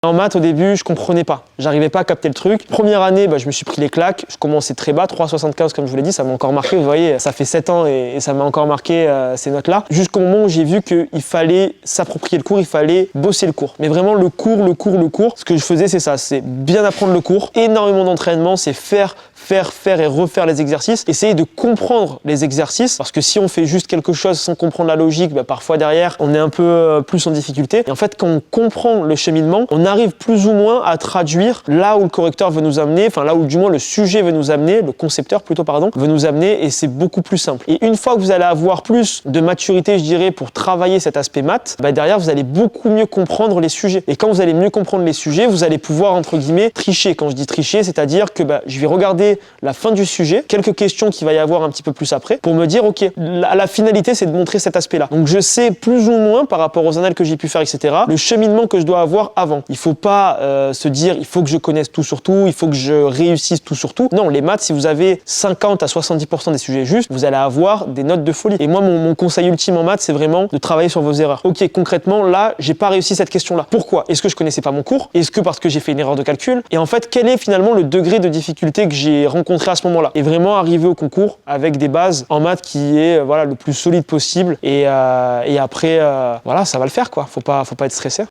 En maths, au début, je comprenais pas. J'arrivais pas à capter le truc. Première année, je me suis pris les claques. Je commençais très bas, 3,75 comme je vous l'ai dit, ça m'a encore marqué. Vous voyez, ça fait 7 ans et ça m'a encore marqué ces notes-là. Jusqu'au moment où j'ai vu qu'il fallait s'approprier le cours, il fallait bosser le cours. Mais vraiment le cours. Ce que je faisais, c'est ça, c'est bien apprendre le cours. Énormément d'entraînement, c'est faire et refaire les exercices. Essayer de comprendre les exercices, parce que si on fait juste quelque chose sans comprendre la logique, parfois derrière, on est un peu plus en difficulté. Et en fait, quand on comprend le cheminement, on arrive plus ou moins à traduire là où le correcteur veut nous amener, enfin là où du moins le sujet veut nous amener, le concepteur plutôt, pardon, veut nous amener, et c'est beaucoup plus simple. Et une fois que vous allez avoir plus de maturité, je dirais, pour travailler cet aspect maths, derrière, vous allez beaucoup mieux comprendre les sujets. Et quand vous allez mieux comprendre les sujets, vous allez pouvoir, entre guillemets, tricher. Quand je dis tricher, c'est-à-dire que je vais regarder la fin du sujet, quelques questions qu'il va y avoir un petit peu plus après, pour me dire, ok, la finalité, c'est de montrer cet aspect-là. Donc je sais plus ou moins, par rapport aux annales que j'ai pu faire, etc., le cheminement que je dois avoir avant. Il faut pas se dire, il faut que je connaisse tout sur tout, il faut que je réussisse tout sur tout. Non, les maths, si vous avez 50 à 70% des sujets justes, vous allez avoir des notes de folie. Et moi, mon conseil ultime en maths, c'est vraiment de travailler sur vos erreurs. Ok, concrètement, là, j'ai pas réussi cette question-là. Pourquoi? Est-ce que je connaissais pas mon cours? Est-ce que parce que j'ai fait une erreur de calcul? Et en fait, quel est finalement le degré de difficulté que j'ai rencontré à ce moment-là? Et vraiment arriver au concours avec des bases en maths qui est le plus solide possible. Et après, voilà, ça va le faire, quoi. Faut pas être stressé.